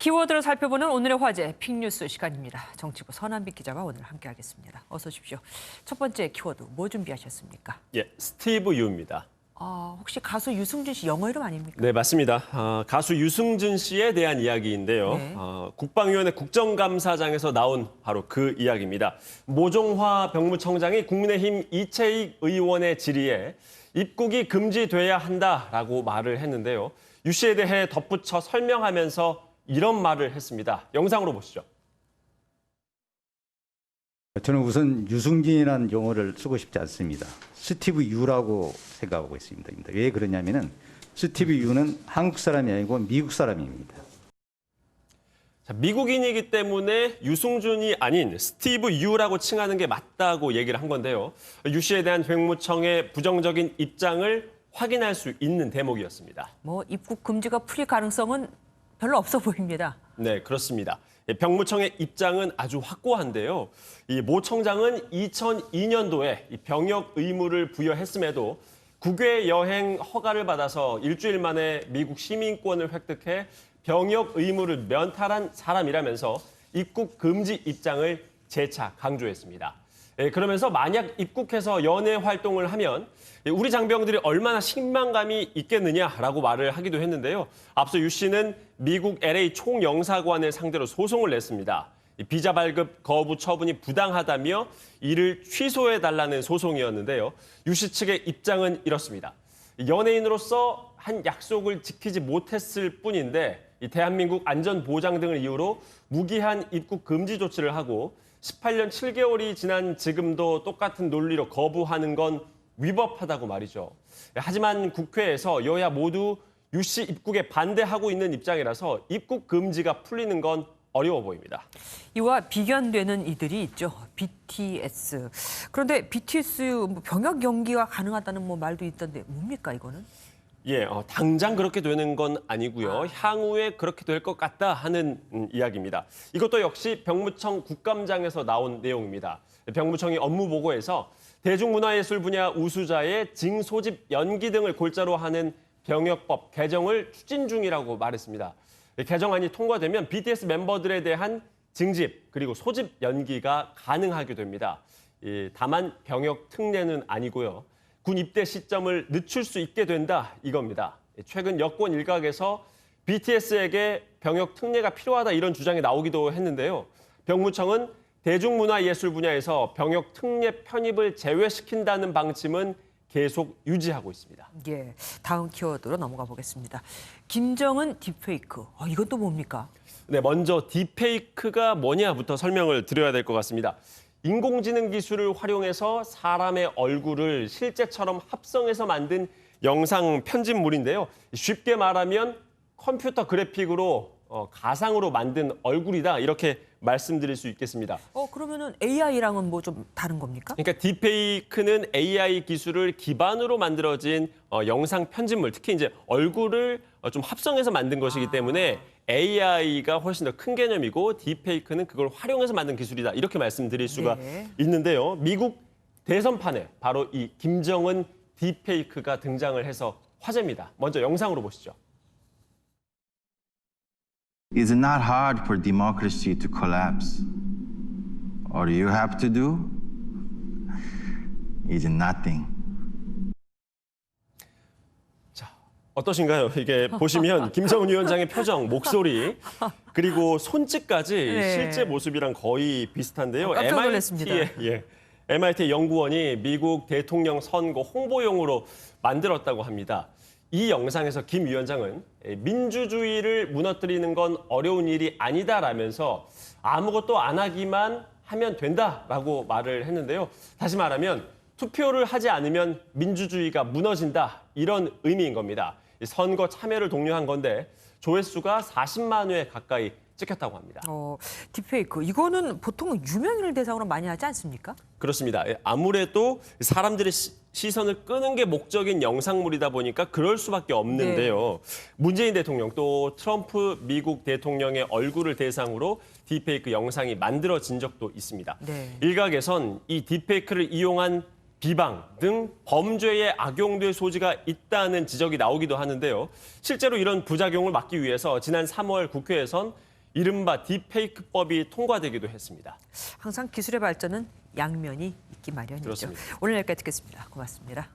키워드로 살펴보는 오늘의 화제, 픽뉴스 시간입니다. 정치부 선한빛 기자와 오늘 함께하겠습니다. 어서 오십시오. 첫 번째 키워드, 뭐 준비하셨습니까? 예, 스티브 유입니다. 혹시 가수 유승준 씨 영어 이름 아닙니까? 네, 맞습니다. 가수 유승준 씨에 대한 이야기인데요. 네. 국방위원회 국정감사장에서 나온 바로 그 이야기입니다. 모종화 병무청장이 국민의힘 이채익 의원의 질의에 입국이 금지돼야 한다라고 말을 했는데요. 유 씨에 대해 덧붙여 설명하면서 이런 말을 했습니다. 영상으로 보시죠. 저는 우선 유승진이라는 용어를 쓰고 싶지 않습니다. 스티브 유라고 생각하고 있습니다. 왜 그러냐면은 스티브 유는 한국 사람이 아니고 미국 사람입니다. 자, 미국인이기 때문에 유승준이 아닌 스티브 유라고 칭하는 게 맞다고 얘기를 한 건데요. 유 씨에 대한 병무청의 부정적인 입장을 확인할 수 있는 대목이었습니다. 입국 금지가 풀릴 가능성은 별로 없어 보입니다. 네, 그렇습니다. 병무청의 입장은 아주 확고한데요. 이 모 청장은 2002년도에 병역 의무를 부여했음에도 국외 여행 허가를 받아서 일주일 만에 미국 시민권을 획득해 병역 의무를 면탈한 사람이라면서 입국 금지 입장을 재차 강조했습니다. 그러면서 만약 입국해서 연애 활동을 하면 우리 장병들이 얼마나 실망감이 있겠느냐라고 말을 하기도 했는데요. 앞서 유 씨는 미국 LA 총영사관을 상대로 소송을 냈습니다. 비자 발급 거부 처분이 부당하다며 이를 취소해달라는 소송이었는데요. 유 씨 측의 입장은 이렇습니다. 연예인으로서 한 약속을 지키지 못했을 뿐인데 대한민국 안전보장 등을 이유로 무기한 입국 금지 조치를 하고 18년 7개월이 지난 지금도 똑같은 논리로 거부하는 건 위법하다고 말이죠. 하지만 국회에서 여야 모두 유 씨 입국에 반대하고 있는 입장이라서 입국 금지가 풀리는 건 어려워 보입니다. 이와 비견되는 이들이 있죠. BTS. 그런데 BTS 병역 연기가 가능하다는 말도 있던데 뭡니까 이거는? 예, 당장 그렇게 되는 건 아니고요. 향후에 그렇게 될 것 같다 하는 이야기입니다. 이것도 역시 병무청 국감장에서 나온 내용입니다. 병무청이 업무 보고에서 대중문화예술 분야 우수자의 징 소집 연기 등을 골자로 하는 병역법 개정을 추진 중이라고 말했습니다. 개정안이 통과되면 BTS 멤버들에 대한 징집 그리고 소집 연기가 가능하게 됩니다. 다만 병역 특례는 아니고요. 군 입대 시점을 늦출 수 있게 된다 이겁니다. 최근 여권 일각에서 BTS에게 병역 특례가 필요하다 이런 주장이 나오기도 했는데요. 병무청은 대중문화예술 분야에서 병역 특례 편입을 제외시킨다는 방침은 계속 유지하고 있습니다. 예, 다음 키워드로 넘어가 보겠습니다. 김정은 딥페이크. 이건 또 뭡니까? 네, 먼저 딥페이크가 뭐냐부터 설명을 드려야 될 것 같습니다. 인공지능 기술을 활용해서 사람의 얼굴을 실제처럼 합성해서 만든 영상 편집물인데요. 쉽게 말하면 컴퓨터 그래픽으로 가상으로 만든 얼굴이다 이렇게 말씀드릴 수 있겠습니다. 그러면은 AI랑은 뭐 좀 다른 겁니까? 그러니까 딥페이크는 AI 기술을 기반으로 만들어진 영상 편집물, 특히 이제 얼굴을 좀 합성해서 만든 것이기 때문에 AI가 훨씬 더 큰 개념이고 딥페이크는 그걸 활용해서 만든 기술이다. 이렇게 말씀드릴 수가 있는데요. 미국 대선판에 바로 이 김정은 딥페이크가 등장을 해서 화제입니다. 먼저 영상으로 보시죠. Is it not hard for democracy to collapse? All you have to do is nothing. 자, 어떠신가요? 이게 보시면 김정은 위원장의 표정, 목소리, 그리고 손짓까지 실제 모습이랑 거의 비슷한데요. 깜짝 놀랐습니다. MIT 연구원이 미국 대통령 선거 홍보용으로 만들었다고 합니다. 이 영상에서 김 위원장은 민주주의를 무너뜨리는 건 어려운 일이 아니다라면서 아무것도 안 하기만 하면 된다라고 말을 했는데요. 다시 말하면 투표를 하지 않으면 민주주의가 무너진다 이런 의미인 겁니다. 선거 참여를 독려한 건데 조회수가 40만 회 가까이 찍혔다고 합니다. 딥페이크 이거는 보통 유명인을 대상으로 많이 하지 않습니까? 그렇습니다. 아무래도 사람들의 시선을 끄는 게 목적인 영상물이다 보니까 그럴 수밖에 없는데요. 문재인 대통령 또 트럼프 미국 대통령의 얼굴을 대상으로 딥페이크 영상이 만들어진 적도 있습니다. 일각에선 이 딥페이크를 이용한 비방 등 범죄에 악용될 소지가 있다는 지적이 나오기도 하는데요. 실제로 이런 부작용을 막기 위해서 지난 3월 국회에선 이른바 딥페이크법이 통과되기도 했습니다. 항상 기술의 발전은 양면이 있기 마련이죠. 그렇습니다. 오늘 여기까지 듣겠습니다. 고맙습니다.